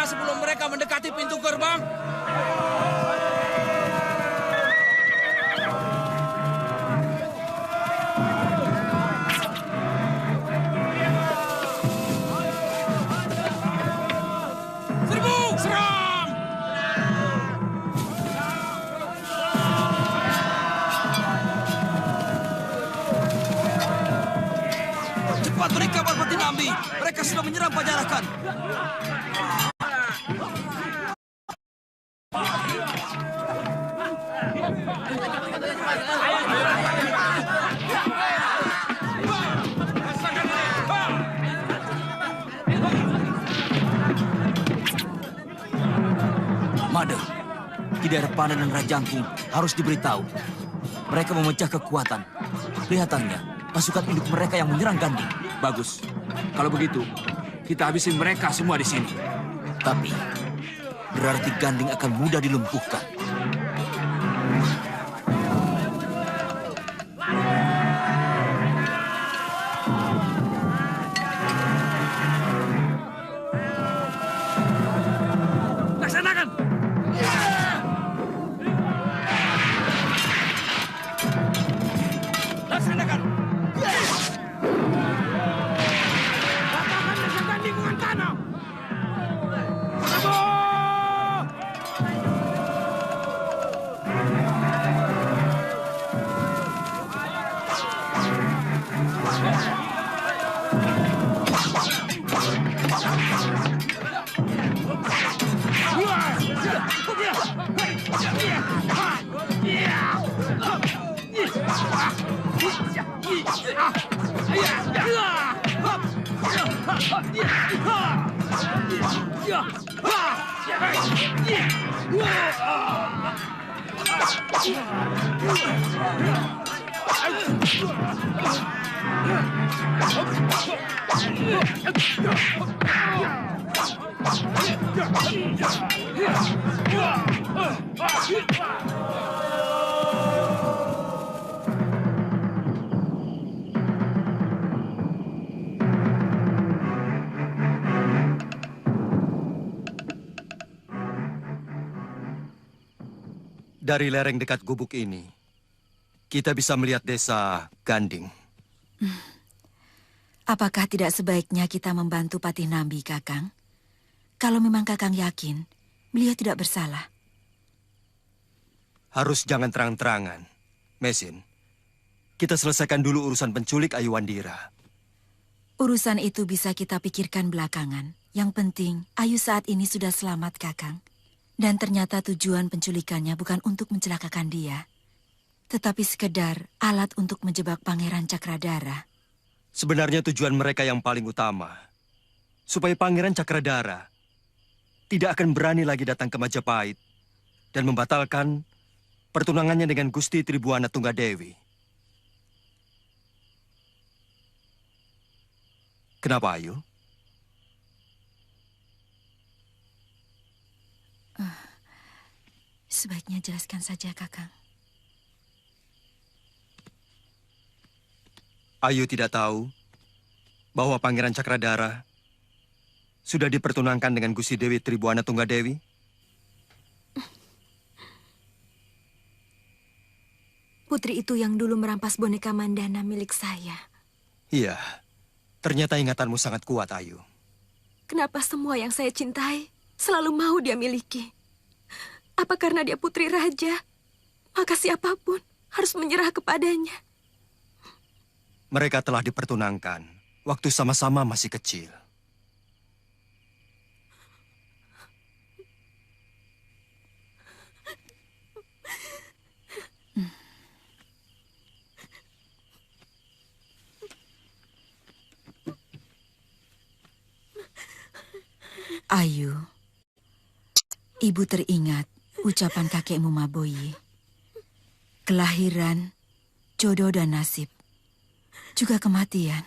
Sebelum mereka mendekati pintu gerbang. Serbu! Serang! Cepat mereka Parvati Nambi. Mereka sudah menyerang Pajarakan. Mada, tidak ada Panan dan Rajangking harus diberitahu. Mereka memecah kekuatan. Kelihatannya pasukan induk mereka yang menyerang Ganding. Bagus. Kalau begitu, kita habisin mereka semua di sini. Tapi berarti Ganding akan mudah dilumpuhkan. Laksanakan! Laksanakan! Katakan dengan Ganding dengan tanah! Bravo! Dari lereng dekat gubuk ini, kita bisa melihat desa Ganding. Apakah tidak sebaiknya kita membantu Patih Nambi, Kakang? Kalau memang Kakang yakin, beliau tidak bersalah. Harus jangan terang-terangan. Mesin, kita selesaikan dulu urusan penculik Ayu Wandira. Urusan itu bisa kita pikirkan belakangan. Yang penting, Ayu saat ini sudah selamat, Kakang. Dan ternyata tujuan penculikannya bukan untuk mencelakakan dia, tetapi sekedar alat untuk menjebak Pangeran Cakradara. Sebenarnya tujuan mereka yang paling utama supaya Pangeran Cakradara tidak akan berani lagi datang ke Majapahit dan membatalkan pertunangannya dengan Gusti Tribuana Tunggadewi. Kenapa, Ayu? Sebaiknya jelaskan saja, Kakang. Ayu tidak tahu bahwa Pangeran Cakradara sudah dipertunangkan dengan Gusti Dewi Tribuana Tunggadewi? Putri itu yang dulu merampas boneka Mandana milik saya. Iya, ternyata ingatanmu sangat kuat, Ayu. Kenapa semua yang saya cintai selalu mau dia miliki? Apa karena dia putri raja? Maka siapapun harus menyerah kepadanya. Mereka telah dipertunangkan waktu sama-sama masih kecil. Ayu, ibu teringat ucapan kakekmu Maboyi. Kelahiran, jodoh dan nasib, juga kematian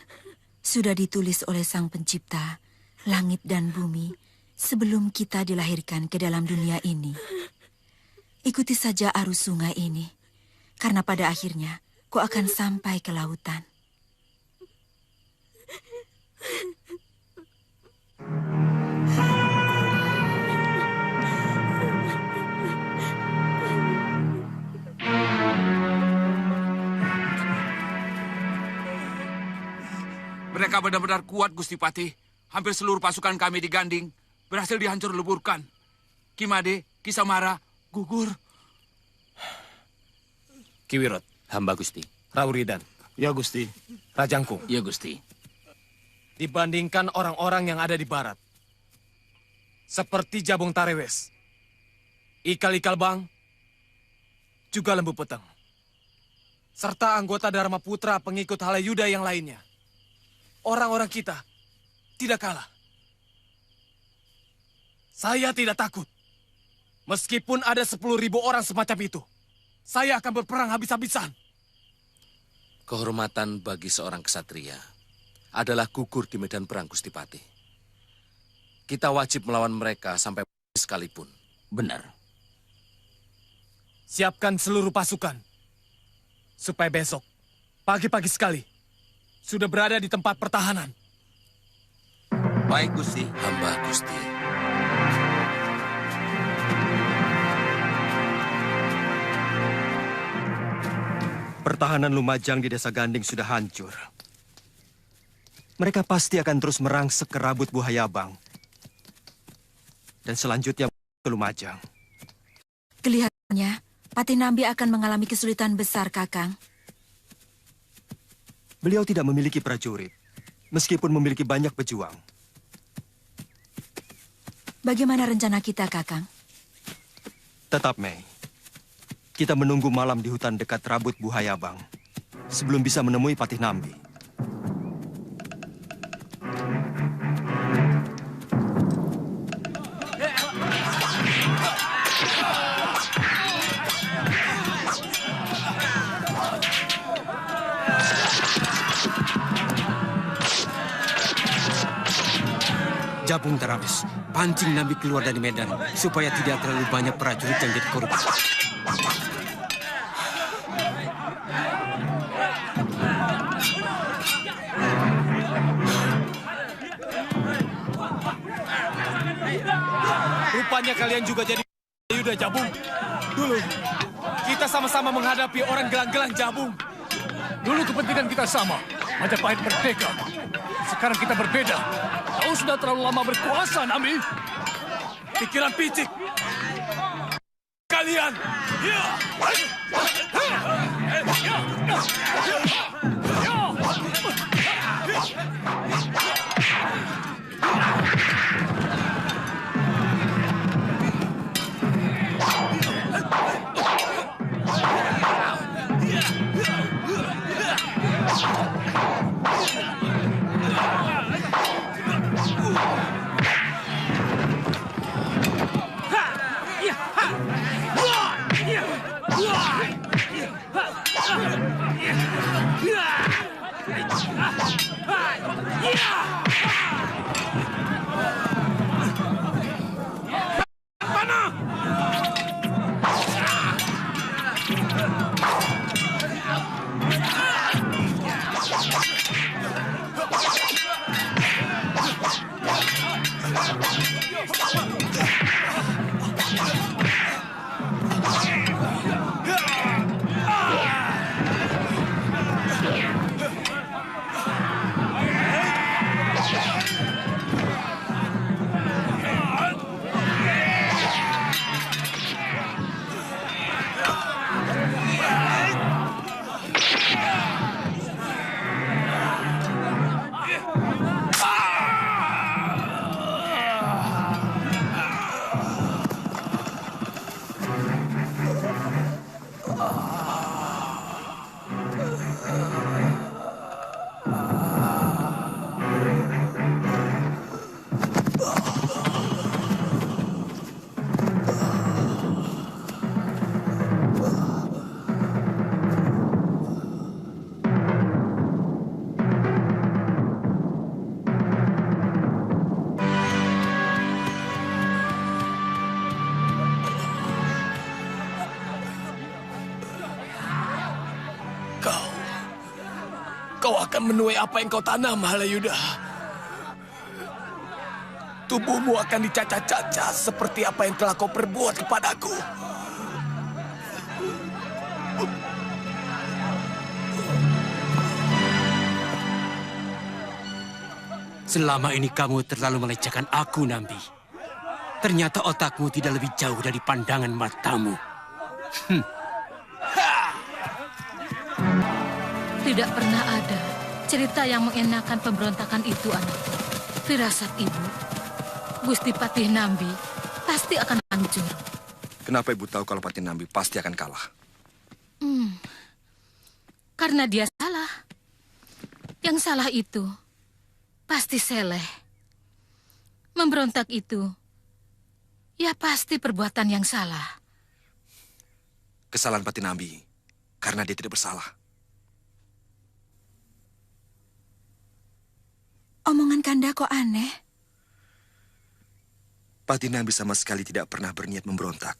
sudah ditulis oleh Sang Pencipta langit dan bumi sebelum kita dilahirkan ke dalam dunia ini. Ikuti saja arus sungai ini, karena pada akhirnya kau akan sampai ke lautan. Mereka benar-benar kuat, Gusti Patih. Hampir seluruh pasukan kami di Ganding berhasil dihancur leburkan. Kimade, Kisamara, gugur. Kiwirot, Hamba Gusti. Rauridan, Ya Gusti. Rajangkung. Ya Gusti. Dibandingkan orang-orang yang ada di barat, seperti Jabung Tarewes, Ikal-Ikal Bang, juga Lembu Peteng, serta anggota Dharma Putra pengikut Halayuda yang lainnya. Orang-orang kita tidak kalah. Saya tidak takut. Meskipun ada 10.000 orang semacam itu, saya akan berperang habis-habisan. Kehormatan bagi seorang ksatria adalah gugur di medan perang, Gusti Patih. Kita wajib melawan mereka sampai sekalipun. Benar. Siapkan seluruh pasukan, supaya besok, pagi-pagi sekali, sudah berada di tempat pertahanan. Baik, Gusti. Hamba Gusti. Pertahanan Lumajang di Desa Ganding sudah hancur. Mereka pasti akan terus merangsek ke Rabut Buhayabang. Dan selanjutnya ke Lumajang. Kelihatannya, Patinambi akan mengalami kesulitan besar, Kakang. Beliau tidak memiliki prajurit, meskipun memiliki banyak pejuang. Bagaimana rencana kita, Kakang? Tetap, Mei. Kita menunggu malam di hutan dekat Rabut Buhayabang, sebelum bisa menemui Patih Nambi. Jabung Tarabis, pancing Nabi keluar dari medan supaya tidak terlalu banyak prajurit yang jadi korban. Rupanya kalian juga jadi Yuda Jabung. Dulu, kita sama-sama menghadapi orang gelang-gelang Jabung. Dulu kepentingan kita sama, Majapahit merdeka. Sekarang kita berbeda. Kau sudah terlalu lama berkuasa, Nambi. Pikiran picik. Kalian. Kau akan menuai apa yang kau tanam, Halayuda. Tubuhmu akan dicacah-cacah seperti apa yang telah kau perbuat kepadaku. Selama ini kamu terlalu melecehkan aku, Nambi. Ternyata otakmu tidak lebih jauh dari pandangan matamu. Tidak pernah ada cerita yang mengenakan pemberontakan itu, anakku. Firasat ibu, Gusti Patih Nambi pasti akan hancur. Kenapa ibu tahu kalau Patih Nambi pasti akan kalah? Karena dia salah. Yang salah itu pasti Seleh. Memberontak itu, ya pasti perbuatan yang salah. Kesalahan Patih Nambi karena dia tidak bersalah. Omongan Kanda kok aneh? Patih Nambi sama sekali tidak pernah berniat memberontak.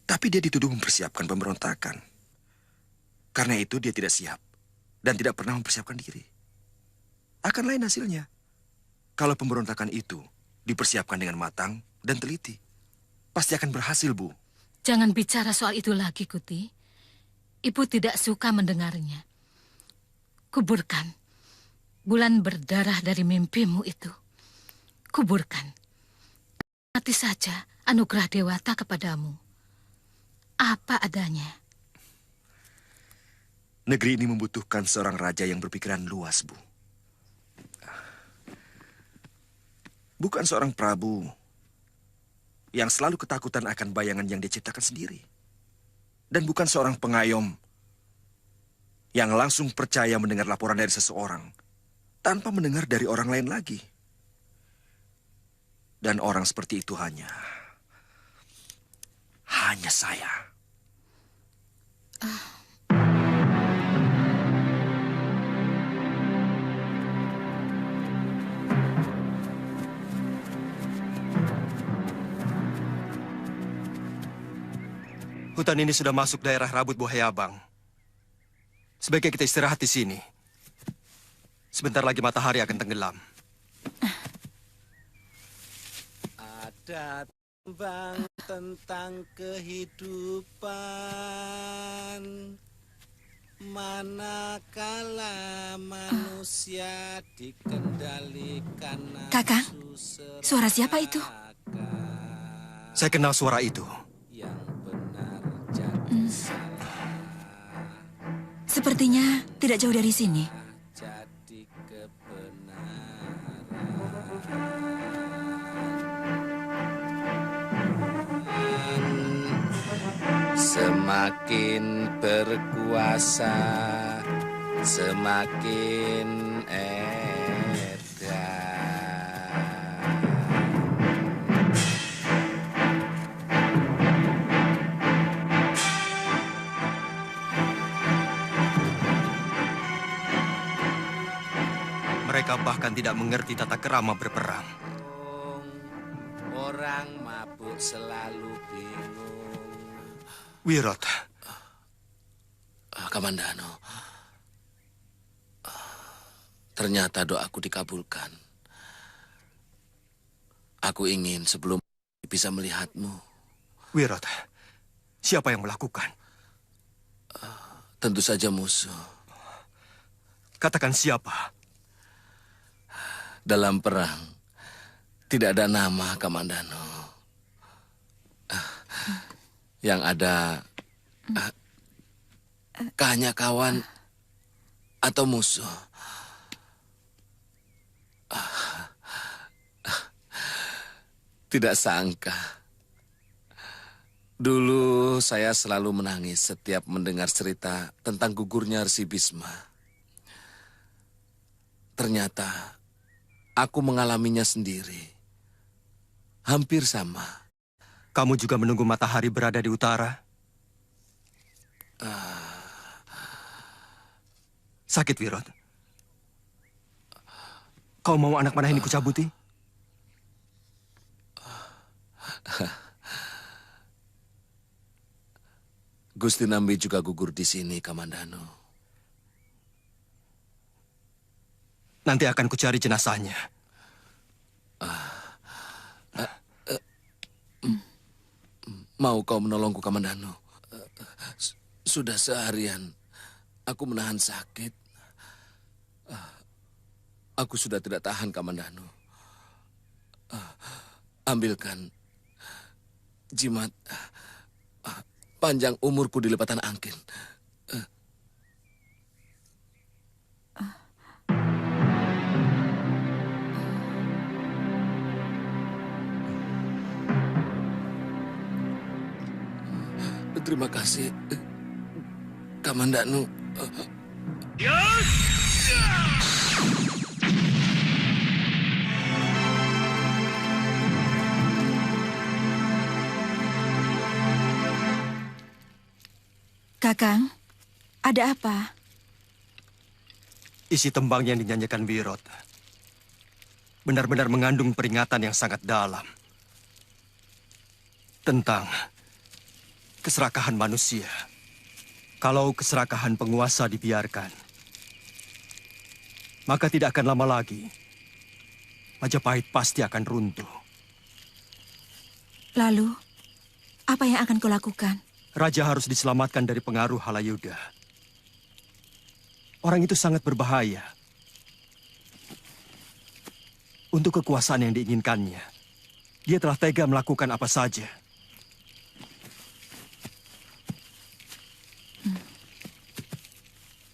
Tapi dia dituduh mempersiapkan pemberontakan. Karena itu dia tidak siap dan tidak pernah mempersiapkan diri. Akan lain hasilnya kalau pemberontakan itu dipersiapkan dengan matang dan teliti. Pasti akan berhasil, Bu. Jangan bicara soal itu lagi, Kuti. Ibu tidak suka mendengarnya. Kuburkan bulan berdarah dari mimpimu itu. Kuburkan. Mati saja anugerah Dewata kepadamu. Apa adanya. Negeri ini membutuhkan seorang raja yang berpikiran luas, Bu. Bukan seorang prabu yang selalu ketakutan akan bayangan yang dia ciptakan sendiri. Dan bukan seorang pengayom yang langsung percaya mendengar laporan dari seseorang tanpa mendengar dari orang lain lagi. Dan orang seperti itu hanya saya. Hutan ini sudah masuk daerah Rabut Buaya Abang. Sebaiknya kita istirahat di sini. Sebentar lagi matahari akan tenggelam. Ada tembang tentang kehidupan, manakala manusia dikendalikan Kakang, suara siapa itu? Saya kenal suara itu. yang benar jadi Sepertinya tidak jauh dari sini. jadi kebenaran. Semakin berkuasa, semakin edan. Mereka bahkan tidak mengerti tata kerama berperang. Orang mabuk selalu bingung. Wirot, Kamandano, ternyata doaku dikabulkan. Aku ingin sebelum bisa melihatmu. Wirot, siapa yang melakukan? Tentu saja musuh. Katakan siapa? Dalam perang, tidak ada nama, Kamandano. Yang ada hanya kawan atau musuh. Tidak sangka. Dulu saya selalu menangis setiap mendengar cerita tentang gugurnya Resi Bisma. Ternyata aku mengalaminya sendiri. Hampir sama. Kamu juga menunggu matahari berada di utara? Sakit, Wirot. Kau mau anak panah ini kucabuti? Gusti Nambi juga gugur di sini, Kamandano. Nanti akan kucari jenazahnya. Mau kau menolongku, Kamandano? Sudah seharian aku menahan sakit. Aku sudah tidak tahan, Kamandano. Ambilkan jimat panjang umurku di lepatan angkin. Terima kasih, Kamandano. Kakang, ada apa? Isi tembang yang dinyanyikan Wirot benar-benar mengandung peringatan yang sangat dalam tentang keserakahan manusia. Kalau keserakahan penguasa dibiarkan, maka tidak akan lama lagi Majapahit pasti akan runtuh. Lalu, apa yang akan kau lakukan? Raja harus diselamatkan dari pengaruh Halayuda. Orang itu sangat berbahaya. Untuk kekuasaan yang diinginkannya, dia telah tega melakukan apa saja.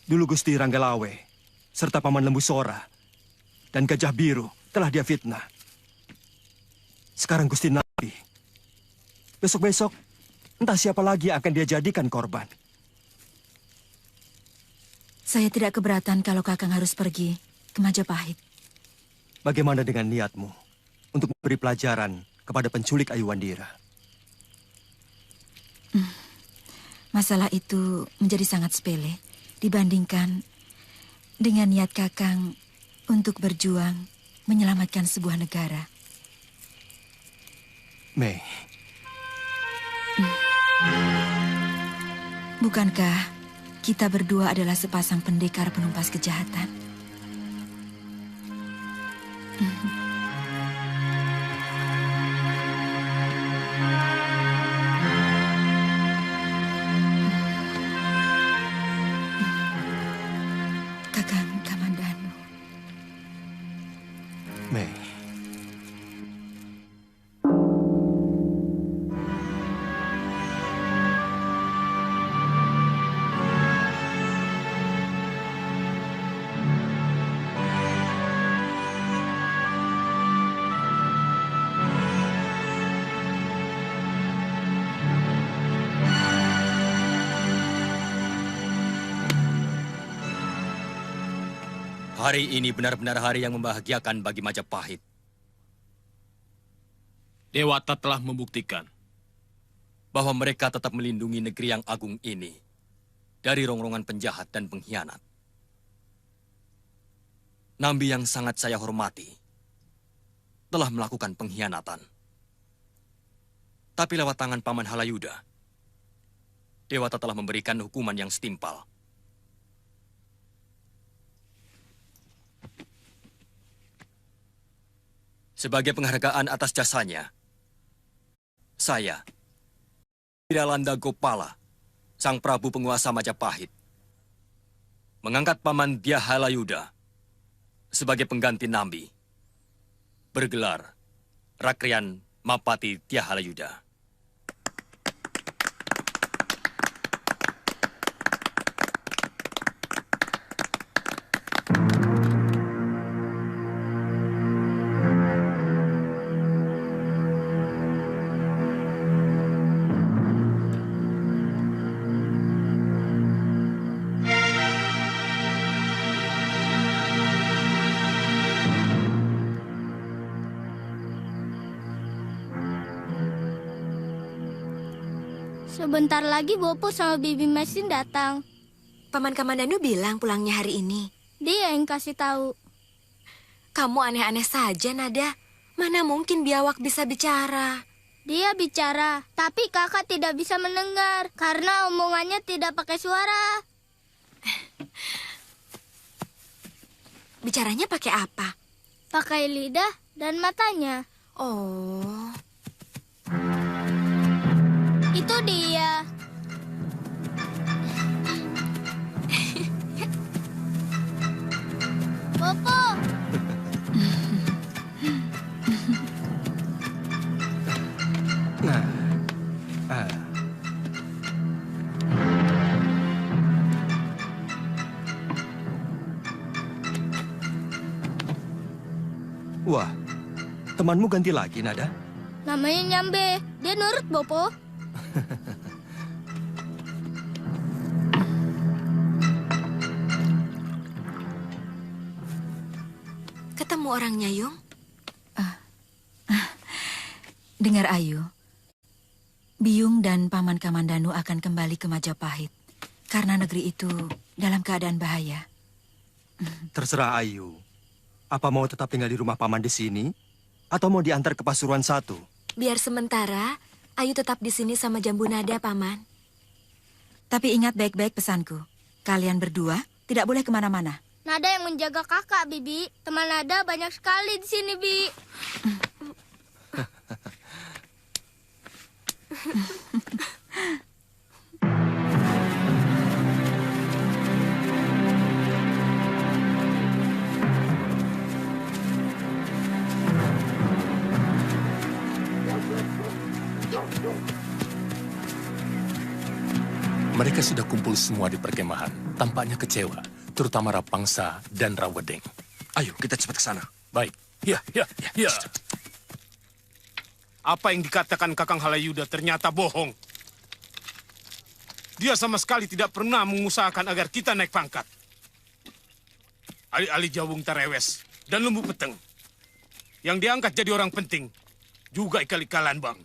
Dulu Gusti Ranggalawe, serta Paman Lembu Sora, dan Gajah Biru telah dia fitnah. Sekarang Gusti Nambi. Besok-besok, entah siapa lagi yang akan dia jadikan korban. Saya tidak keberatan kalau Kakang harus pergi ke Majapahit. Bagaimana dengan niatmu untuk memberi pelajaran kepada penculik Ayuwandira? Masalah itu menjadi sangat sepele dibandingkan dengan niat Kakang untuk berjuang menyelamatkan sebuah negara. Mei. Bukankah kita berdua adalah sepasang pendekar penumpas kejahatan? Kakang Kamandanu. Mei. Hari ini benar-benar hari yang membahagiakan bagi Majapahit. Dewata telah membuktikan Bahwa mereka tetap melindungi negeri yang agung ini dari rongrongan penjahat dan pengkhianat. Nambi yang sangat saya hormati telah melakukan pengkhianatan. Tapi lewat tangan Paman Halayuda, Dewata telah memberikan hukuman yang setimpal. Sebagai penghargaan atas jasanya, saya, Wiralanda Gopala, Sang Prabu Penguasa Majapahit, mengangkat Paman Dyahalayuda sebagai pengganti Nambi, bergelar Rakrian Mapati Dyahalayuda. Sebentar lagi Bopo sama Bibi Mesin datang. Paman Kamandanu bilang pulangnya hari ini. Dia yang kasih tahu. Kamu aneh-aneh saja, Nada. Mana mungkin biawak bisa bicara? Dia bicara, tapi kakak tidak bisa mendengar karena omongannya tidak pakai suara. Bicaranya pakai apa? Pakai lidah dan matanya. Oh. Itu dia. Bopo. Wah, temanmu ganti lagi, Nada? Namanya Nyambe. Dia nurut, Bopo. Ketemu orangnya, Yung? Dengar, Ayu. Biyung dan Paman Kamandanu akan kembali ke Majapahit karena negeri itu dalam keadaan bahaya. Terserah Ayu. Apa mau tetap tinggal di rumah paman di sini? Atau mau diantar ke Pasuruan 1? Biar sementara, Ayu tetap di sini sama Jambu Nada, Paman. Tapi ingat baik-baik pesanku. Kalian berdua tidak boleh kemana-mana. Nada yang menjaga kakak, Bibi. Teman Nada banyak sekali di sini, Bi. Mereka sudah kumpul semua di perkemahan. Tampaknya kecewa, terutama Rapangsa dan Rawedeng. Ayo, kita cepat ke sana. Baik. Ya. Apa yang dikatakan Kakang Halayuda ternyata bohong. Dia sama sekali tidak pernah mengusahakan agar kita naik pangkat. Alih-alih Jawung Tarewes dan Lembu Peteng. Yang diangkat jadi orang penting. Juga ikal-ikalan, Bang.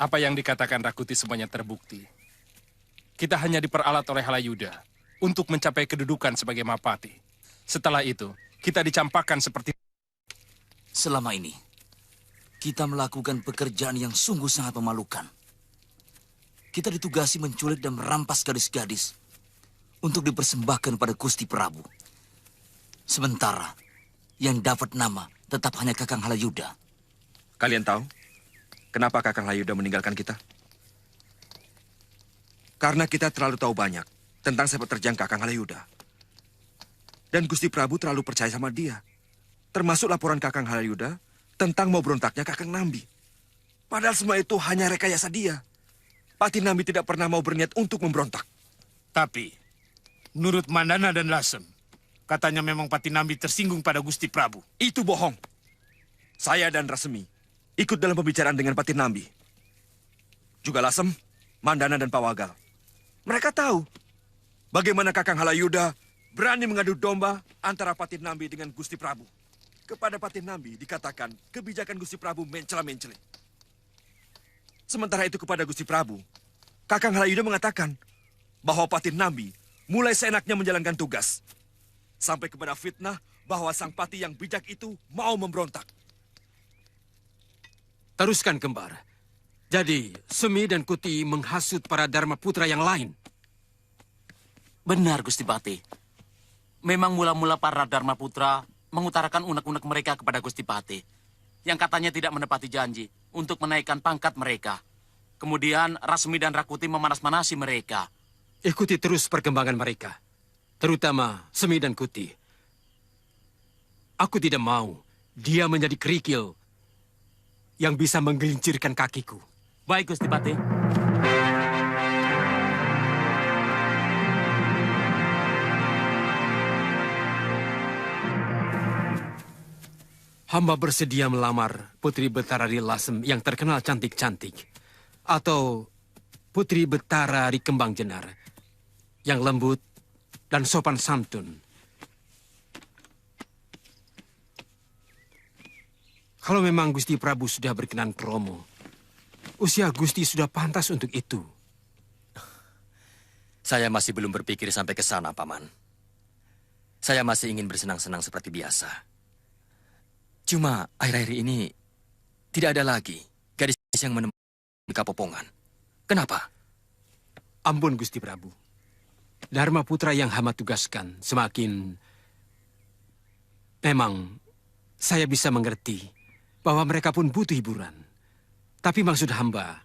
Apa yang dikatakan Rakuti semuanya terbukti. Kita hanya diperalat oleh Halayuda untuk mencapai kedudukan sebagai Mapati. Setelah itu, kita dicampakkan seperti... Selama ini, kita melakukan pekerjaan yang sungguh sangat memalukan. Kita ditugasi menculik dan merampas gadis-gadis untuk dipersembahkan pada Gusti Prabu. Sementara, yang dapat nama tetap hanya Kakang Halayuda. Kalian tahu kenapa Kakang Halayuda meninggalkan kita? Karena kita terlalu tahu banyak tentang sepak terjang Kakang Halayuda. Dan Gusti Prabu terlalu percaya sama dia. Termasuk laporan Kakang Halayuda tentang mau berontaknya Kakang Nambi. Padahal semua itu hanya rekayasa dia. Pati Nambi tidak pernah mau berniat untuk memberontak. Tapi, menurut Mandana dan Lasem, katanya memang Pati Nambi tersinggung pada Gusti Prabu. Itu bohong. Saya dan Rasemi ikut dalam pembicaraan dengan Pati Nambi. Juga Lasem, Mandana dan Pawagal. Mereka tahu bagaimana Kakang Halayuda berani mengadu domba antara Pati Nambi dengan Gusti Prabu. Kepada Pati Nambi dikatakan kebijakan Gusti Prabu mencela-mencele. Sementara itu kepada Gusti Prabu, Kakang Halayuda mengatakan bahwa Pati Nambi mulai seenaknya menjalankan tugas. Sampai kepada fitnah bahwa sang Pati yang bijak itu mau memberontak. Teruskan, Kembar. Jadi, Semi dan Kuti menghasut para Dharma Putra yang lain. Benar, Gusti Pati. Memang mula-mula para Dharma Putra mengutarakan unek-unek mereka kepada Gusti Patih, yang katanya tidak menepati janji untuk menaikkan pangkat mereka. Kemudian Rasmi dan Rakuti memanas-manasi mereka. Ikuti terus perkembangan mereka, terutama Semi dan Kuti. Aku tidak mau dia menjadi kerikil yang bisa menggelincirkan kakiku. Baik, Gusti Patih. Hamba bersedia melamar Putri Betara di Lasem yang terkenal cantik-cantik. Atau Putri Betara di Kembang Jenar yang lembut dan sopan santun. Kalau memang Gusti Prabu sudah berkenan kromo, usia Gusti sudah pantas untuk itu. Saya masih belum berpikir sampai ke sana, Paman. Saya masih ingin bersenang-senang seperti biasa. Cuma akhir-akhir ini tidak ada lagi gadis yang menemui Kapopongan. Kenapa? Ampun Gusti Prabu. Dharma Putra yang hamba tugaskan semakin... Memang saya bisa mengerti bahwa mereka pun butuh hiburan. Tapi maksud hamba,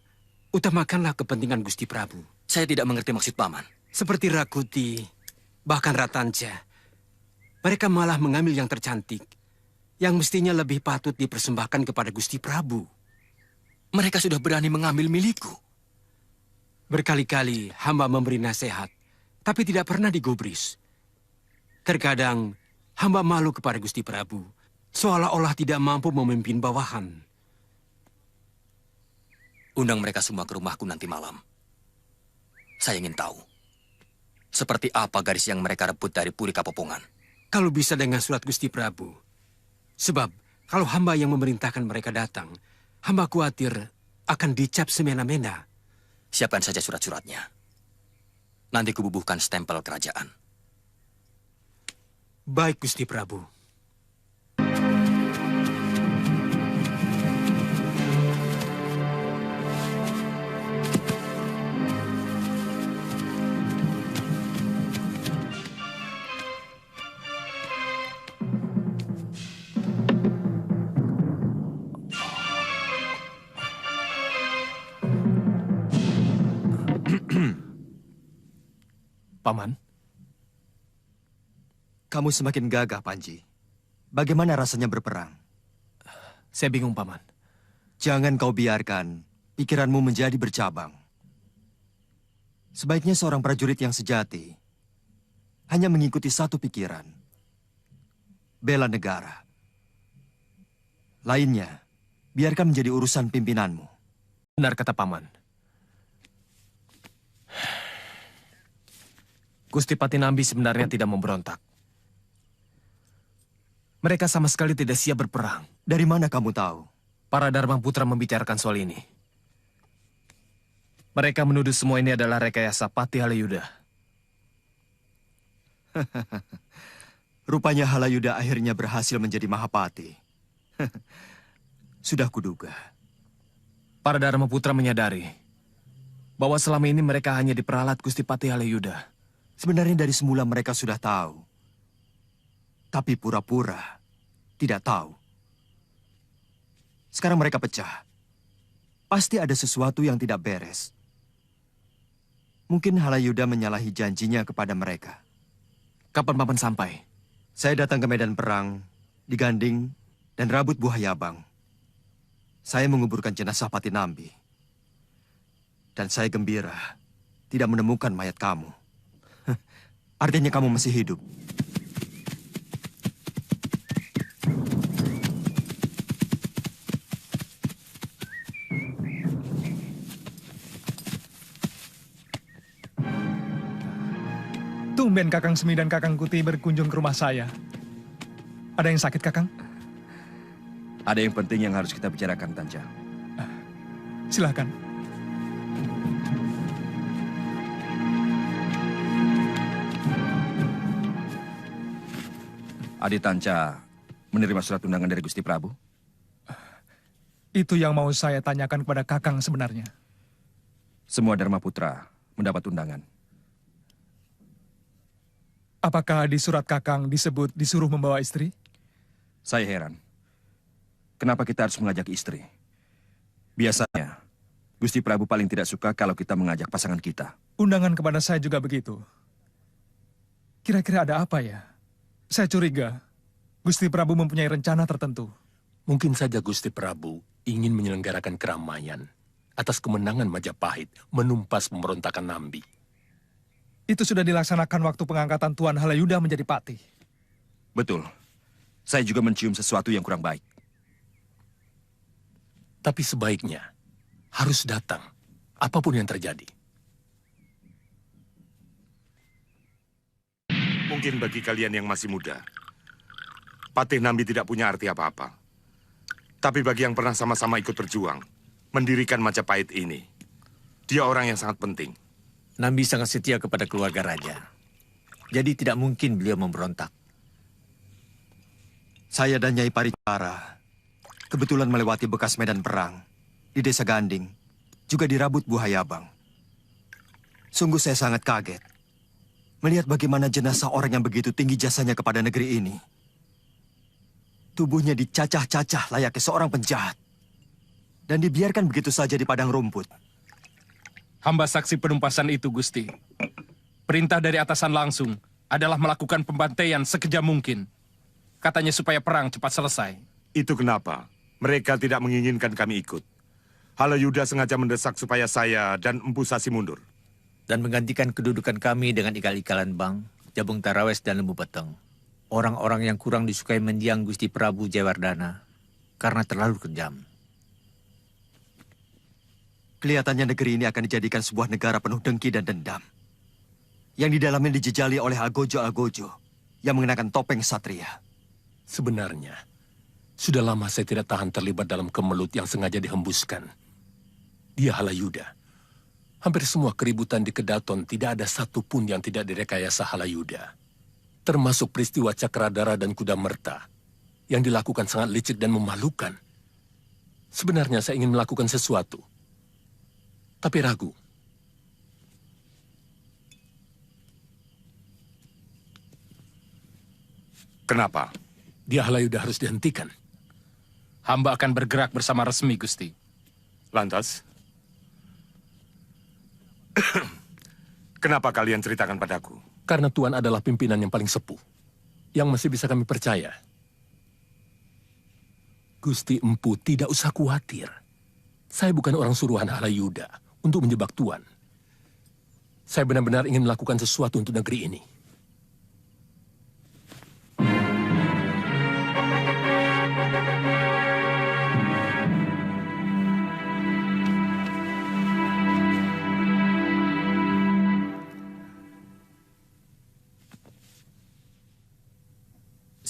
utamakanlah kepentingan Gusti Prabu. Saya tidak mengerti maksud Paman. Seperti Rakuti, bahkan Ratanja. Mereka malah mengambil yang tercantik, yang mestinya lebih patut dipersembahkan kepada Gusti Prabu. Mereka sudah berani mengambil milikku. Berkali-kali hamba memberi nasihat, tapi tidak pernah digubris. Terkadang hamba malu kepada Gusti Prabu, seolah-olah tidak mampu memimpin bawahan. Undang mereka semua ke rumahku nanti malam. Saya ingin tahu, seperti apa gadis yang mereka rebut dari Puri Kapopongan. Kalau bisa dengan surat Gusti Prabu. Sebab kalau hamba yang memerintahkan mereka datang, hamba khawatir akan dicap semena-mena. Siapkan saja surat-suratnya. Nanti kububuhkan stempel kerajaan. Baik, Gusti Prabu. Paman? Kamu semakin gagah, Panji. Bagaimana rasanya berperang? Saya bingung, Paman. Jangan kau biarkan pikiranmu menjadi bercabang. Sebaiknya seorang prajurit yang sejati hanya mengikuti satu pikiran. Bela negara. Lainnya, biarkan menjadi urusan pimpinanmu. Benar kata Paman. Gusti Patinambi sebenarnya tidak memberontak. Mereka sama sekali tidak siap berperang. Dari mana kamu tahu? Para Dharma Putra membicarakan soal ini. Mereka menuduh semua ini adalah rekayasa Patih Halayuda. Rupanya Halayuda akhirnya berhasil menjadi Mahapati. Sudah kuduga. Para Dharma Putra menyadari bahwa selama ini mereka hanya diperalat Gusti Patih Halayuda. Sebenarnya dari semula mereka sudah tahu. Tapi pura-pura tidak tahu. Sekarang mereka pecah. Pasti ada sesuatu yang tidak beres. Mungkin Halayuda menyalahi janjinya kepada mereka. Kapan Paman sampai? Saya datang ke medan perang, diganding, dan rabut Buhayabang. Saya menguburkan jenazah Patinambi. Dan saya gembira tidak menemukan mayat kamu. Artinya kamu masih hidup. Tumben Kakang Semi dan Kakang Kuti berkunjung ke rumah saya. Ada yang sakit, Kakang? Ada yang penting yang harus kita bicarakan, Tanja. Silakan. Adi Tanja menerima surat undangan dari Gusti Prabu? Itu yang mau saya tanyakan kepada Kakang sebenarnya. Semua Dharma Putra mendapat undangan. Apakah di surat Kakang disebut disuruh membawa istri? Saya heran. Kenapa kita harus mengajak istri? Biasanya, Gusti Prabu paling tidak suka kalau kita mengajak pasangan kita. Undangan kepada saya juga begitu. Kira-kira ada apa ya? Saya curiga Gusti Prabu mempunyai rencana tertentu. Mungkin saja Gusti Prabu ingin menyelenggarakan keramaian atas kemenangan Majapahit menumpas pemberontakan Nambi. Itu sudah dilaksanakan waktu pengangkatan Tuan Halayuda menjadi patih. Betul. Saya juga mencium sesuatu yang kurang baik. Tapi sebaiknya harus datang, apapun yang terjadi. Mungkin bagi kalian yang masih muda, Patih Nambi tidak punya arti apa-apa. Tapi bagi yang pernah sama-sama ikut berjuang, mendirikan Majapahit ini, dia orang yang sangat penting. Nambi sangat setia kepada keluarga raja. Jadi tidak mungkin beliau memberontak. Saya dan Nyai Paricara kebetulan melewati bekas medan perang di Desa Ganding, juga di Rabut Buhayabang. Sungguh saya sangat kaget melihat bagaimana jenazah orang yang begitu tinggi jasanya kepada negeri ini. Tubuhnya dicacah-cacah layaknya seorang penjahat. Dan dibiarkan begitu saja di padang rumput. Hamba saksi penumpasan itu, Gusti. Perintah dari atasan langsung adalah melakukan pembantaian sekejam mungkin. Katanya supaya perang cepat selesai. Itu kenapa mereka tidak menginginkan kami ikut. Halayuda sengaja mendesak supaya saya dan Empu Sasi mundur. Dan menggantikan kedudukan kami dengan ikal-ikalan Bang, Jabung Tarawes dan Lembu Peteng. Orang-orang yang kurang disukai mendiang Gusti Prabu Jayawardana karena terlalu kejam. Kelihatannya negeri ini akan dijadikan sebuah negara penuh dengki dan dendam. Yang di dalamnya dijejali oleh algojo-algojo yang mengenakan topeng satria. Sebenarnya, sudah lama saya tidak tahan terlibat dalam kemelut yang sengaja dihembuskan. Dia Halayuda. Hampir semua keributan di Kedaton tidak ada satupun yang tidak direkayasa Halayuda. Termasuk peristiwa Cakradara dan Kuda Merta yang dilakukan sangat licik dan memalukan. Sebenarnya saya ingin melakukan sesuatu, tapi ragu. Kenapa? Dia Halayuda harus dihentikan. Hamba akan bergerak bersama resmi, Gusti. Lantas? Kenapa kalian ceritakan padaku? Karena Tuan adalah pimpinan yang paling sepuh, yang masih bisa kami percaya. Gusti Empu tidak usah khawatir. Saya bukan orang suruhan Halayuda untuk menjebak Tuan. Saya benar-benar ingin melakukan sesuatu untuk negeri ini.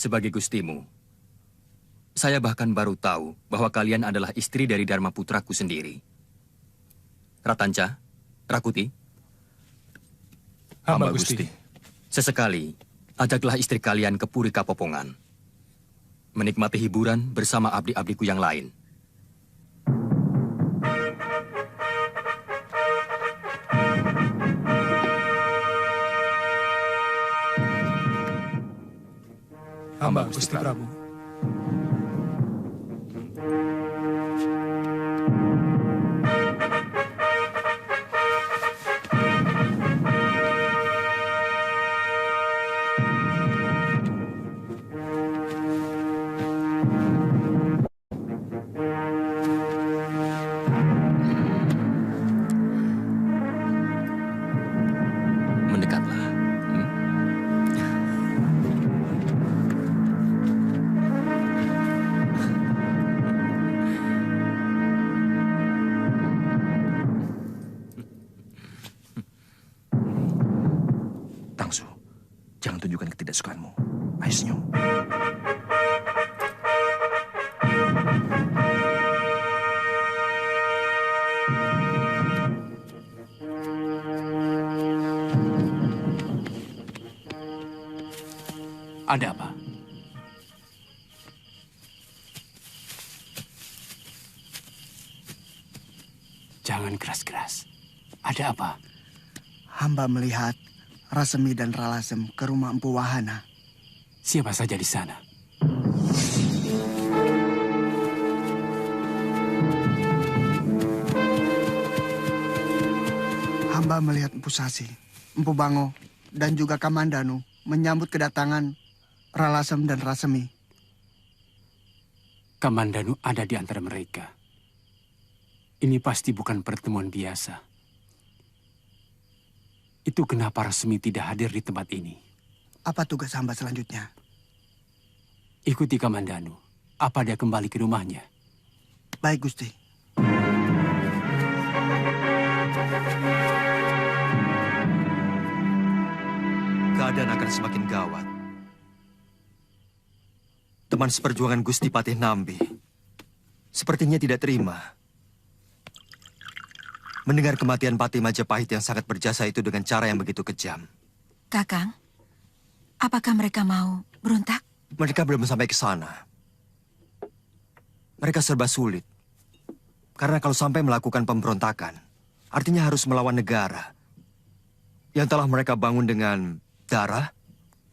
Sebagai gustimu, saya bahkan baru tahu bahwa kalian adalah istri dari Dharma putraku sendiri. Ratanca, Rakuti. Hamba Gusti. Sesekali, ajaklah istri kalian ke Puri Kapopongan. Menikmati hiburan bersama abdi-abdiku yang lain. Hamba Gusti Prabu. Mendekatlah. Tangsu, jangan tunjukkan ketidaksukaanmu. Ayo senyum. Ada apa? Jangan keras-keras. Ada apa? Hamba melihat Rasemi dan Ralasem ke rumah Empu Wahana. Siapa saja di sana? Hamba melihat Empu Sasi, Empu Bango, dan juga Kamandanu menyambut kedatangan Ralasem dan Rasemi. Kamandanu ada di antara mereka. Ini pasti bukan pertemuan biasa. Itu kenapa Rasemi tidak hadir di tempat ini. Apa tugas hamba selanjutnya? Ikuti Kamandanu. Apa dia kembali ke rumahnya? Baik, Gusti. Keadaan akan semakin gawat. Teman seperjuangan Gusti Patih Nambi sepertinya tidak terima mendengar kematian Patih Majapahit yang sangat berjasa itu dengan cara yang begitu kejam. Kakang, apakah mereka mau berontak? Mereka belum sampai ke sana. Mereka serba sulit. Karena kalau sampai melakukan pemberontakan, artinya harus melawan negara yang telah mereka bangun dengan darah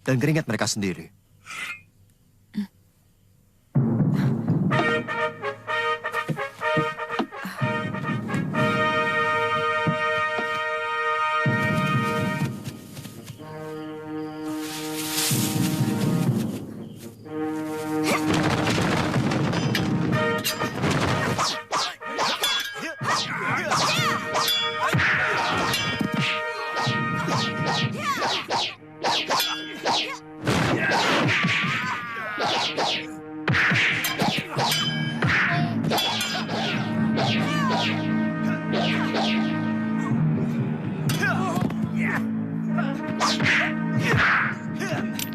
dan keringat mereka sendiri.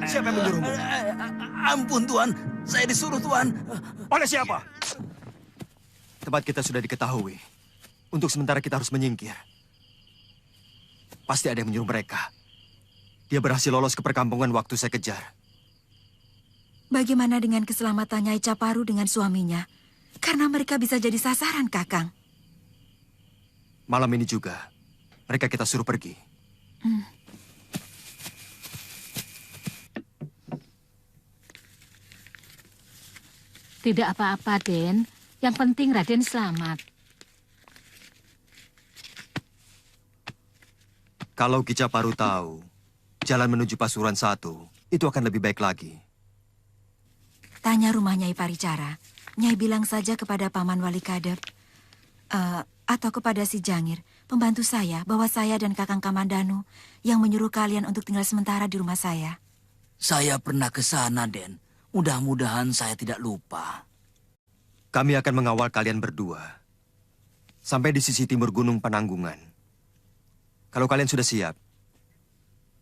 Siapa yang menyuruhmu? Ampun, Tuan. Saya disuruh, Tuan. Oleh siapa? Tempat kita sudah diketahui. Untuk sementara kita harus menyingkir. Pasti ada yang menyuruh mereka. Dia berhasil lolos ke perkampungan waktu saya kejar. Bagaimana dengan keselamatan Nyai Caparu dengan suaminya? Karena mereka bisa jadi sasaran, Kakang. Malam ini juga, mereka kita suruh pergi. Tidak apa-apa, Den. Yang penting Raden selamat. Kalau Ki Caparu tahu jalan menuju Pasuruan 1, itu akan lebih baik lagi. Tanya rumah Nyai Paricara. Nyai bilang saja kepada Paman Wali Kadep, atau kepada si Jangir, pembantu saya, bahwa saya dan Kakang Kamandanu yang menyuruh kalian untuk tinggal sementara di rumah saya. Saya pernah ke sana, Den. Mudah-mudahan saya tidak lupa. Kami akan mengawal kalian berdua sampai di sisi timur Gunung Penanggungan. Kalau kalian sudah siap,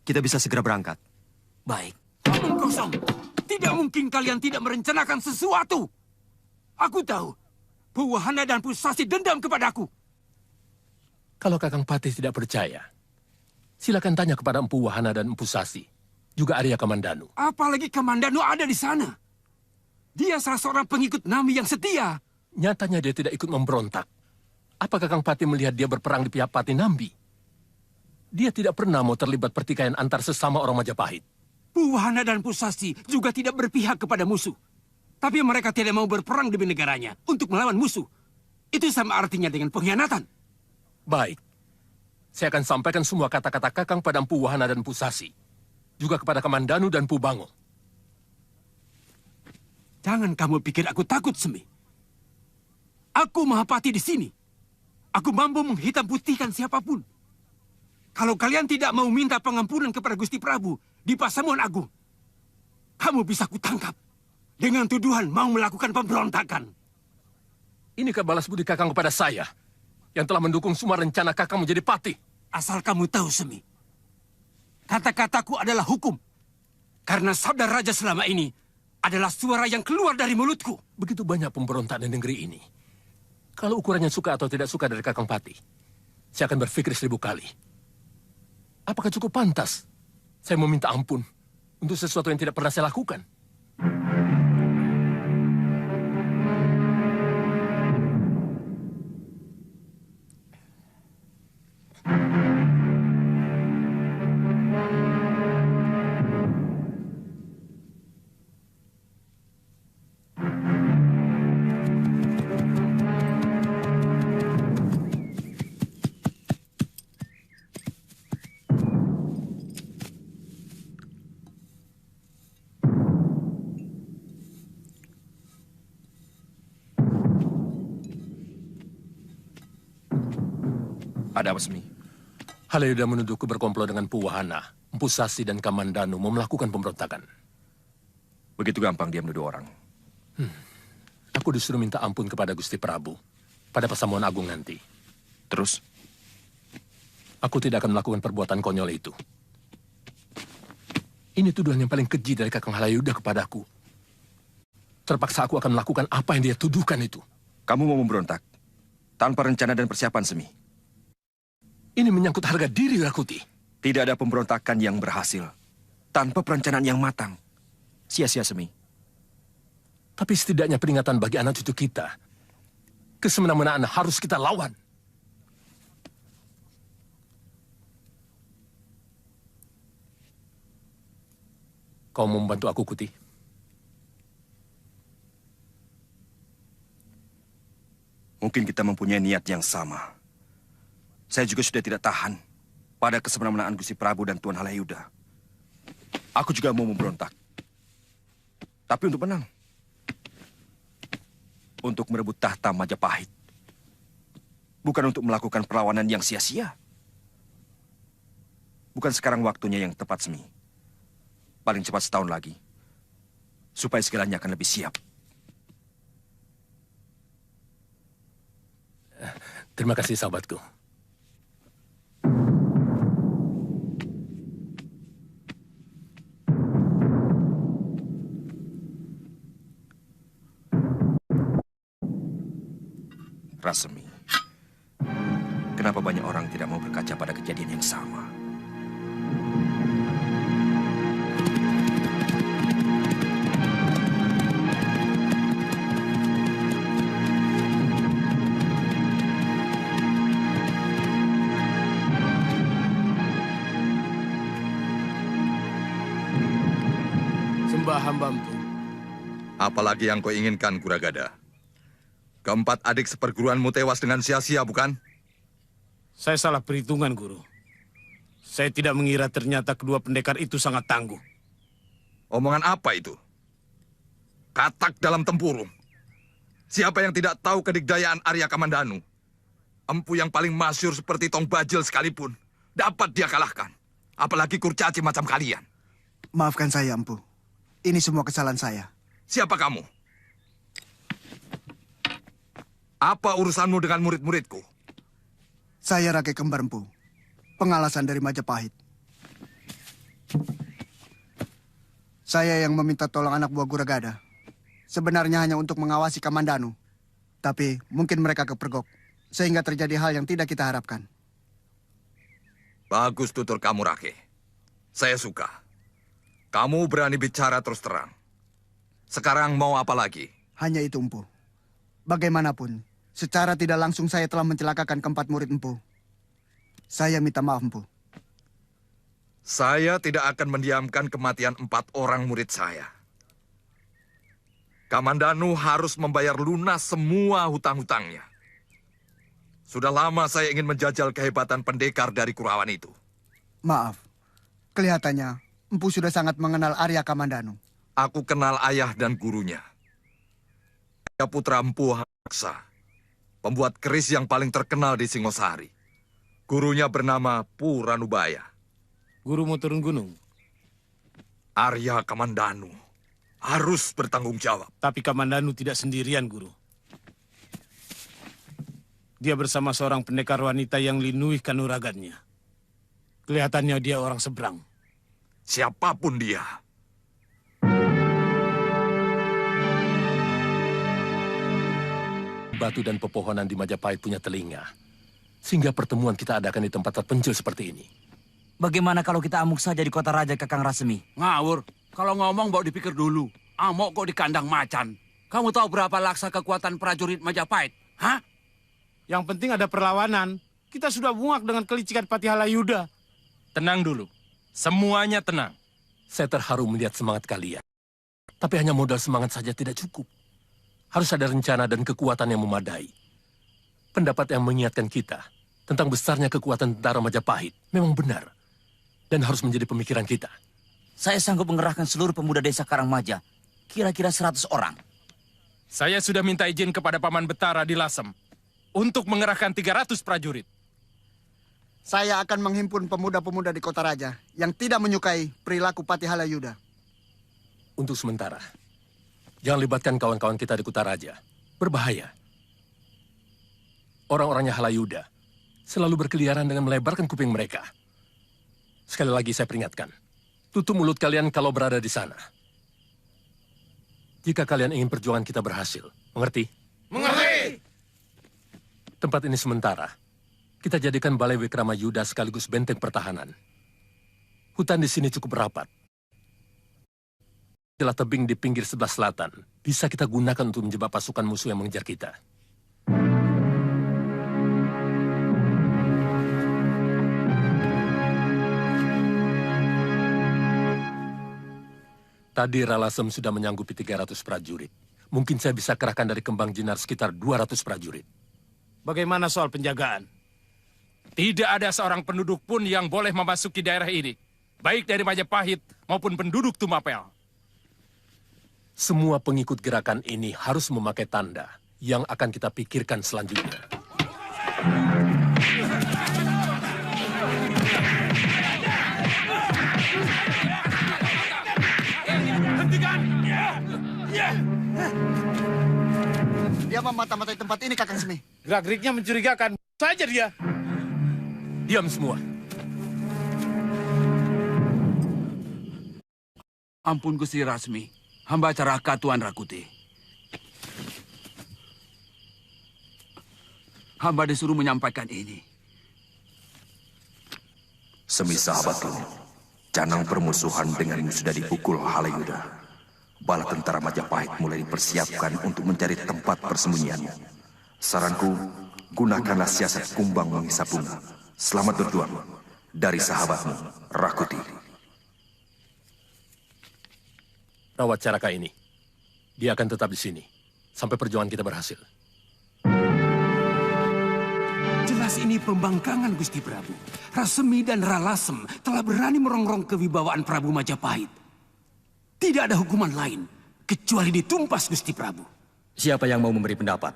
kita bisa segera berangkat. Baik. Omong kosong. Tidak mungkin kalian tidak merencanakan sesuatu. Aku tahu. Buwahana dan Pusasi dendam kepadaku. Kalau Kakang Patih tidak percaya, silakan tanya kepada Empu Wahana dan Empu Sasi. Juga Arya Kamandanu. Apalagi Kamandanu ada di sana. Dia salah seorang pengikut Nami yang setia. Nyatanya dia tidak ikut memberontak. Apa Kakang Patih melihat dia berperang di pihak Patih Nambi? Dia tidak pernah mau terlibat pertikaian antar sesama orang Majapahit. Buwahana dan Pusasi juga tidak berpihak kepada musuh. Tapi mereka tidak mau berperang demi negaranya untuk melawan musuh. Itu sama artinya dengan pengkhianatan. Baik. Saya akan sampaikan semua kata-kata Kakang pada Empu Wahana dan Empu Sasi. Juga kepada Kamandanu dan Empu Bango. Jangan kamu pikir aku takut, Semi. Aku Mahapati di sini. Aku mampu menghitam putihkan siapapun. Kalau kalian tidak mau minta pengampunan kepada Gusti Prabu di Pasamuan Agung, kamu bisa kutangkap dengan tuduhan mau melakukan pemberontakan. Inikah balas budi Kakang kepada saya yang telah mendukung semua rencana Kakang menjadi patih? Asal kamu tahu, Semi. Kata-kataku adalah hukum. Karena sabda raja selama ini adalah suara yang keluar dari mulutku. Begitu banyak pemberontak di negeri ini. Kalau ukurannya suka atau tidak suka dari Kakang Patih, saya akan berpikir 1000 kali. Apakah cukup pantas saya meminta ampun untuk sesuatu yang tidak pernah saya lakukan? Ada apa, Semi? Halayuda menuduhku berkomplot dengan Puwahana, Empu Sasi dan Kamandanu mau melakukan pemberontakan. Begitu gampang dia menuduh orang. Aku disuruh minta ampun kepada Gusti Prabu pada Pasamuan Agung nanti. Terus? Aku tidak akan melakukan perbuatan konyol itu. Ini tuduhan yang paling keji dari Kakang Halayuda kepadaku. Terpaksa aku akan melakukan apa yang dia tuduhkan itu. Kamu mau memberontak tanpa rencana dan persiapan, Semi. Ini menyangkut harga diri Rakuti. Tidak ada pemberontakan yang berhasil tanpa perencanaan yang matang. Sia-sia, Semi. Tapi setidaknya peringatan bagi anak cucu kita. Kesemena-menaan harus kita lawan. Kau mau membantu aku, Kuti? Mungkin kita mempunyai niat yang sama. Saya juga sudah tidak tahan pada kesemena-menaan Gusti Prabu dan Tuan Halayuda. Aku juga mau memberontak. Tapi untuk menang. Untuk merebut tahta Majapahit. Bukan untuk melakukan perlawanan yang sia-sia. Bukan sekarang waktunya yang tepat, Semi. Paling cepat setahun lagi. Supaya segalanya akan lebih siap. Terima kasih, sahabatku. Rasemi, kenapa banyak orang tidak mau berkaca pada kejadian yang sama? Sembah hamba-Mpu. Apalagi yang kau inginkan, Kuragada? Keempat adik seperguruanmu tewas dengan sia-sia, bukan? Saya salah perhitungan, Guru. Saya tidak mengira ternyata kedua pendekar itu sangat tangguh. Omongan apa itu? Katak dalam tempurung. Siapa yang tidak tahu kedikdayaan Arya Kamandanu? Empu yang paling masyhur seperti Tong Bajil sekalipun dapat dia kalahkan. Apalagi kurcaci macam kalian. Maafkan saya, Empu. Ini semua kesalahan saya. Siapa kamu? Apa urusanmu dengan murid-muridku? Saya Rakai Kembar, Empu. Pengalasan dari Majapahit. Saya yang meminta tolong anak buah Kuragada. Sebenarnya hanya untuk mengawasi Kamandanu. Tapi mungkin mereka kepergok. Sehingga terjadi hal yang tidak kita harapkan. Bagus tutur kamu, Rakai. Saya suka. Kamu berani bicara terus terang. Sekarang mau apa lagi? Hanya itu, Empu. Bagaimanapun, secara tidak langsung saya telah mencelakakan keempat murid Empu. Saya minta maaf, Empu. Saya tidak akan mendiamkan kematian 4 orang murid saya. Kamandanu harus membayar lunas semua hutang-hutangnya. Sudah lama saya ingin menjajal kehebatan pendekar dari Kurawan itu. Maaf, kelihatannya Empu sudah sangat mengenal Arya Kamandanu. Aku kenal ayah dan gurunya. Ayah putra Empu Haksa, pembuat keris yang paling terkenal di Singosari. Gurunya bernama Puranubaya. Gurumu turun gunung? Arya Kamandanu harus bertanggung jawab. Tapi Kamandanu tidak sendirian, Guru. Dia bersama seorang pendekar wanita yang linuih kanuragannya. Kelihatannya dia orang seberang. Siapapun dia. Batu dan pepohonan di Majapahit punya telinga. Sehingga pertemuan kita adakan di tempat terpencil seperti ini. Bagaimana kalau kita amuk saja di kota raja, Kakang Rasemi? Ngawur. Kalau ngomong bawa dipikir dulu. Amok kok di kandang macan. Kamu tahu berapa laksa kekuatan prajurit Majapahit? Hah? Yang penting ada perlawanan. Kita sudah muak dengan kelicikan Patih Halayuda. Tenang dulu. Semuanya tenang. Saya terharu melihat semangat kalian. Tapi hanya modal semangat saja tidak cukup. Harus ada rencana dan kekuatan yang memadai. Pendapat yang mengingatkan kita tentang besarnya kekuatan tentara Majapahit memang benar. Dan harus menjadi pemikiran kita. Saya sanggup mengerahkan seluruh pemuda desa Karangmaja. Kira-kira 100 orang. Saya sudah minta izin kepada Paman Betara di Lasem untuk mengerahkan 300 prajurit. Saya akan menghimpun pemuda-pemuda di kota raja yang tidak menyukai perilaku Patih Halayuda. Untuk sementara, jangan libatkan kawan-kawan kita di kota raja. Berbahaya. Orang-orangnya Halayuda selalu berkeliaran dengan melebarkan kuping mereka. Sekali lagi saya peringatkan, tutup mulut kalian kalau berada di sana. Jika kalian ingin perjuangan kita berhasil, mengerti? Mengerti! Tempat ini sementara. Kita jadikan Balai Wikramayuda sekaligus benteng pertahanan. Hutan di sini cukup rapat. Celah tebing di pinggir sebelah selatan bisa kita gunakan untuk menjebak pasukan musuh yang mengejar kita. Tadi Ralasem sudah menyanggupi 300 prajurit. Mungkin saya bisa kerahkan dari Kembang Jenar sekitar 200 prajurit. Bagaimana soal penjagaan? Tidak ada seorang penduduk pun yang boleh memasuki daerah ini. Baik dari Majapahit maupun penduduk Tumapel. Semua pengikut gerakan ini harus memakai tanda yang akan kita pikirkan selanjutnya. Hentikan! Dia memata-matai tempat ini, Kakang Semi. Gerak-geriknya mencurigakan. Saja dia. Diam semua. Ampun Gusti Rasmi, hamba Caraka Tuan Rakuti. Hamba disuruh menyampaikan ini. Semi sahabatku, canang permusuhan denganmu sudah dipukul Halayuda. Bala tentara Majapahit mulai dipersiapkan untuk mencari tempat persembunyianmu. Saranku, gunakanlah siasat kumbang menghisap bunga. Selamat berjuang dari sahabatmu, Rakuti. Rawat Caraka ini. Dia akan tetap di sini sampai perjuangan kita berhasil. Jelas ini pembangkangan Gusti Prabu. Rasemi dan Ralasem telah berani merongrong kewibawaan Prabu Majapahit. Tidak ada hukuman lain kecuali ditumpas Gusti Prabu. Siapa yang mau memberi pendapat?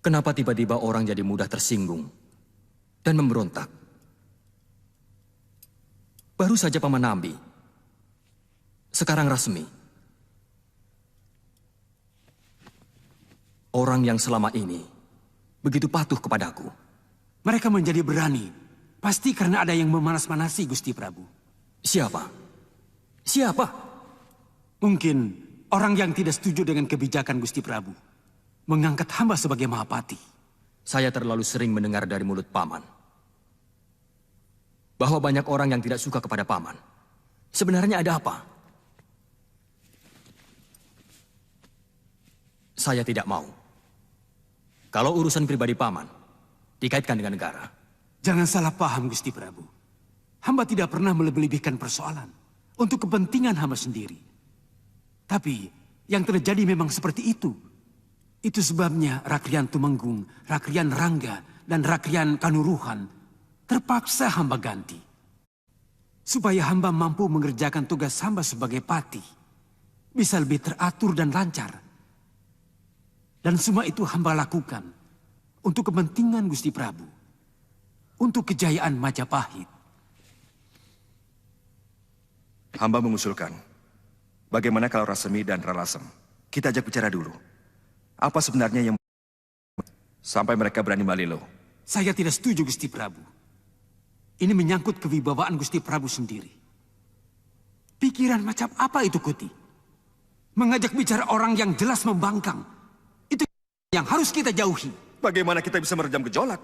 Kenapa tiba-tiba orang jadi mudah tersinggung dan memberontak? Baru saja Paman Nambi, sekarang Rasmi. Orang yang selama ini begitu patuh kepadaku. Mereka menjadi berani, pasti karena ada yang memanas-manasi Gusti Prabu. Siapa? Siapa? Mungkin orang yang tidak setuju dengan kebijakan Gusti Prabu mengangkat hamba sebagai Mahapati. Saya terlalu sering mendengar dari mulut Paman bahwa banyak orang yang tidak suka kepada Paman. Sebenarnya ada apa? Saya tidak mau. Kalau urusan pribadi Paman dikaitkan dengan negara. Jangan salah paham Gusti Prabu. Hamba tidak pernah melebih-lebihkan persoalan untuk kepentingan hamba sendiri. Tapi yang terjadi memang seperti itu. Itu sebabnya Rakrian Tumenggung, Rakrian Rangga, dan Rakrian Kanuruhan terpaksa hamba ganti. Supaya hamba mampu mengerjakan tugas hamba sebagai pati. Bisa lebih teratur dan lancar. Dan semua itu hamba lakukan untuk kepentingan Gusti Prabu. Untuk kejayaan Majapahit. Hamba mengusulkan, bagaimana kalau Rasemi dan Ralasem kita ajak bicara dulu. Apa sebenarnya yang sampai mereka berani malilo? Saya tidak setuju Gusti Prabu. Ini menyangkut kewibawaan Gusti Prabu sendiri. Pikiran macam apa itu Kuti? Mengajak bicara orang yang jelas membangkang. Itu yang harus kita jauhi. Bagaimana kita bisa meredam gejolak?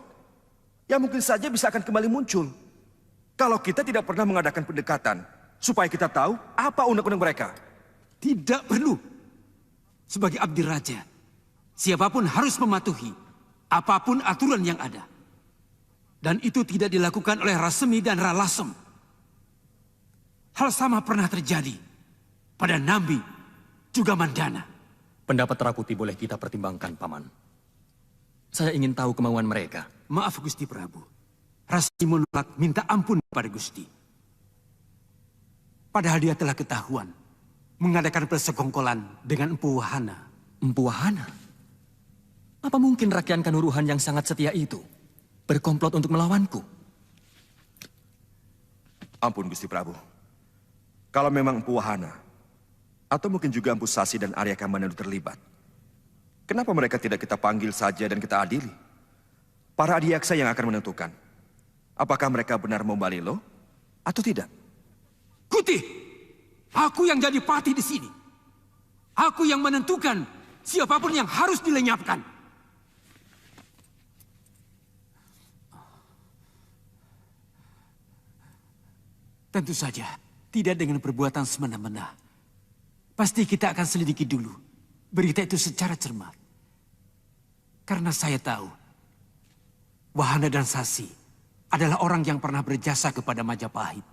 Ya mungkin saja bisa akan kembali muncul. Kalau kita tidak pernah mengadakan pendekatan, supaya kita tahu apa unek-unek mereka. Tidak perlu. Sebagai abdi raja, siapapun harus mematuhi apapun aturan yang ada. Dan itu tidak dilakukan oleh Rasemi dan Ralasem. Hal sama pernah terjadi pada Nambi juga Mandana. Pendapat Rakuti boleh kita pertimbangkan, Paman. Saya ingin tahu kemauan mereka. Maaf Gusti Prabu. Rasemi menolak minta ampun pada Gusti. Padahal dia telah ketahuan mengadakan persekongkolan dengan Empu Wahana. Empu Wahana? Apa mungkin rakyat Kanuruhan yang sangat setia itu berkomplot untuk melawanku? Ampun, Gusti Prabu. Kalau memang Empu Wahana, atau mungkin juga Empu Sasi dan Arya Kamandanu terlibat, kenapa mereka tidak kita panggil saja dan kita adili? Para adiaksa yang akan menentukan, apakah mereka benar mau Balilo atau tidak. Kuti, aku yang jadi patih di sini. Aku yang menentukan siapapun yang harus dilenyapkan. Tentu saja, tidak dengan perbuatan semena-mena. Pasti kita akan selidiki dulu berita itu secara cermat. Karena saya tahu, Wahana dan Sasi adalah orang yang pernah berjasa kepada Majapahit.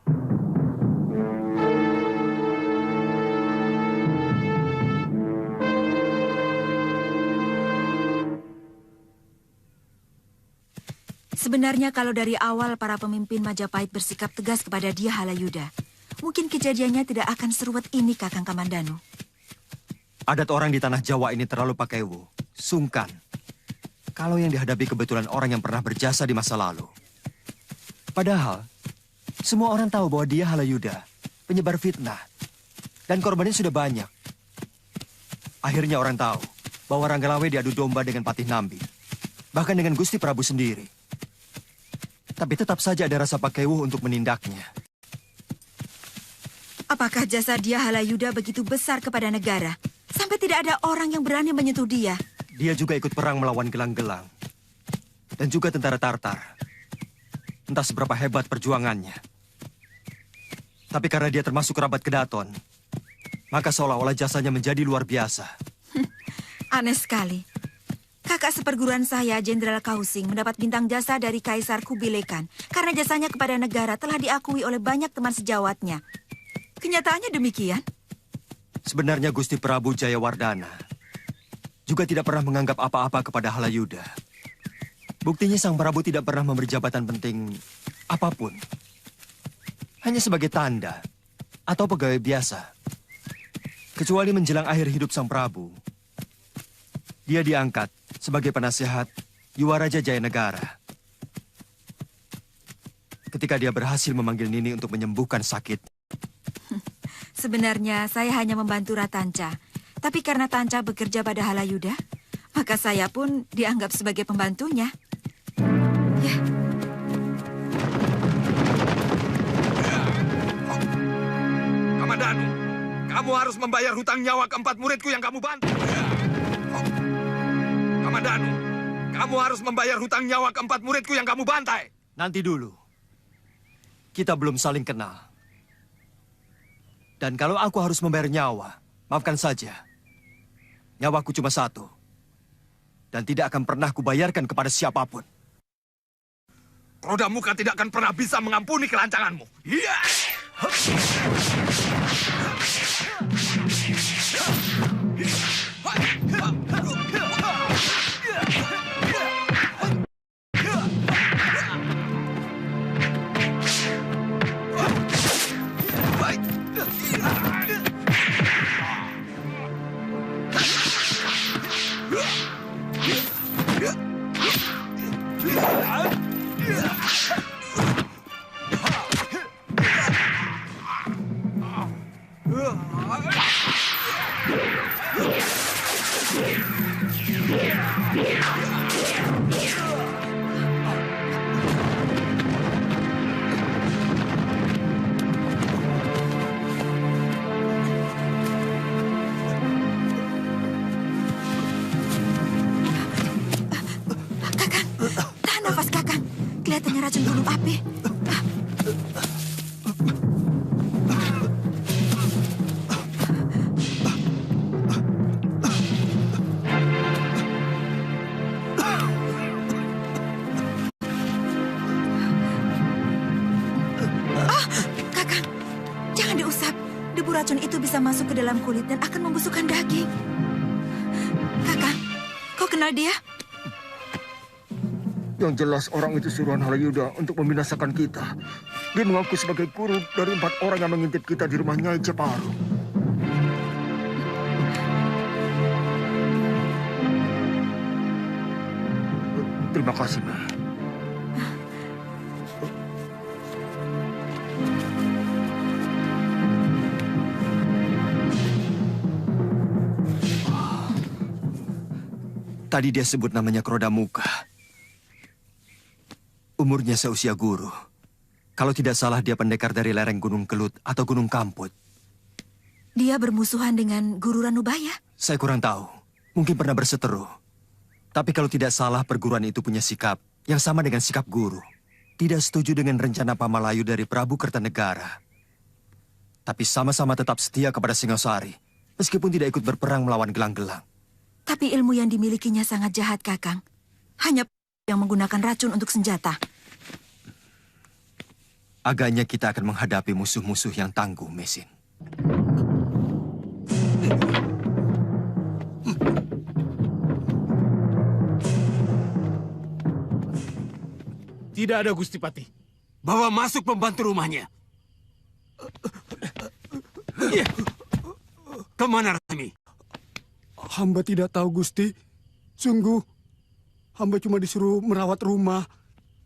Sebenarnya kalau dari awal para pemimpin Majapahit bersikap tegas kepada dia Halayuda, mungkin kejadiannya tidak akan seruat ini, Kakang Kamandanu. Adat orang di tanah Jawa ini terlalu pakewo, sungkan. Kalau yang dihadapi kebetulan orang yang pernah berjasa di masa lalu. Padahal, semua orang tahu bahwa dia Halayuda, penyebar fitnah. Dan korbannya sudah banyak. Akhirnya orang tahu bahwa Ranggalawe diadu domba dengan Patih Nambi. Bahkan dengan Gusti Prabu sendiri. Tapi tetap saja ada rasa pakewo untuk menindaknya. Apakah jasa dia Halayuda begitu besar kepada negara, sampai tidak ada orang yang berani menyentuh dia? Dia juga ikut perang melawan gelang-gelang. Dan juga tentara Tartar. Entah seberapa hebat perjuangannya. Tapi karena dia termasuk kerabat Kedaton, maka seolah-olah jasanya menjadi luar biasa. Aneh sekali. Kakak seperguruan saya, Jenderal Kausing, mendapat bintang jasa dari Kaisar Kubilai Khan karena jasanya kepada negara telah diakui oleh banyak teman sejawatnya. Kenyataannya demikian. Sebenarnya Gusti Prabu Jayawardana juga tidak pernah menganggap apa-apa kepada Halayuda. Buktinya Sang Prabu tidak pernah memberi jabatan penting apapun. Hanya sebagai tanda atau pegawai biasa. Kecuali menjelang akhir hidup Sang Prabu, dia diangkat sebagai penasehat Yuwaraja Jayanegara. Ketika dia berhasil memanggil Nini untuk menyembuhkan sakit. Sebenarnya saya hanya membantu Ratanca. Tapi karena Tanca bekerja pada Halayuda, maka saya pun dianggap sebagai pembantunya. Ya. Kamandanu, kamu harus membayar hutang nyawa keempat muridku yang kamu bantu. Kamandanu, kamu harus membayar hutang nyawa keempat muridku yang kamu bantai. Nanti dulu. Kita belum saling kenal. Dan kalau aku harus membayar nyawa, maafkan saja. Nyawaku cuma satu. Dan tidak akan pernah kubayarkan kepada siapapun. Roda muka tidak akan pernah bisa mengampuni kelancanganmu. Iya! Kelihatannya racun gunung api. Kakang, jangan diusap. Debu racun itu bisa masuk ke dalam kulit dan akan membusukkan daging. Kakang, kau kenal dia? Yang jelas orang itu suruhan Halayuda untuk membinasakan kita. Dia mengaku sebagai guru dari 4 orang yang mengintip kita di rumah Nyai Ceparu. Terima kasih, Ma. Tadi dia sebut namanya Krodamuka. Umurnya seusia guru. Kalau tidak salah dia pendekar dari lereng Gunung Kelut atau Gunung Kamput. Dia bermusuhan dengan Guru Ranubaya? Saya kurang tahu. Mungkin pernah berseteru. Tapi kalau tidak salah perguruan itu punya sikap yang sama dengan sikap guru. Tidak setuju dengan rencana Pamalayu dari Prabu Kertanegara. Tapi sama-sama tetap setia kepada Singosari. Meskipun tidak ikut berperang melawan gelang-gelang. Tapi ilmu yang dimilikinya sangat jahat, Kakang. Hanya yang menggunakan racun untuk senjata. Agaknya kita akan menghadapi musuh-musuh yang tangguh, Mesin. Tidak ada, Gusti Patih. Bawa masuk pembantu rumahnya. Kemana Rasmi? Hamba tidak tahu, Gusti. Sungguh, hamba cuma disuruh merawat rumah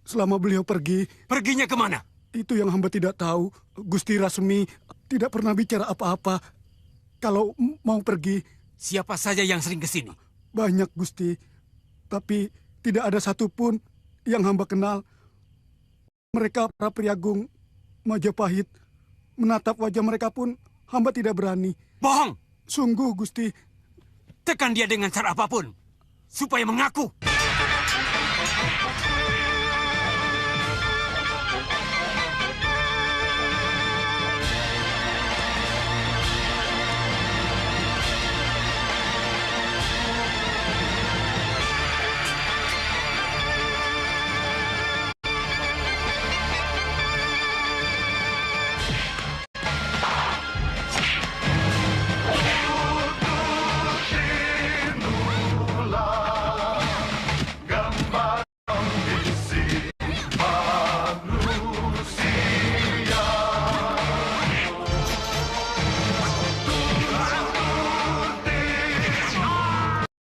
selama beliau pergi. Perginya kemana? Itu yang hamba tidak tahu. Gusti Rasmi tidak pernah bicara apa-apa. Kalau mau pergi. Siapa saja yang sering ke sini? Banyak, Gusti. Tapi tidak ada satupun yang hamba kenal. Mereka para priagung Majapahit. Menatap wajah mereka pun hamba tidak berani. Bohong! Sungguh, Gusti. Tekan dia dengan cara apapun, supaya mengaku.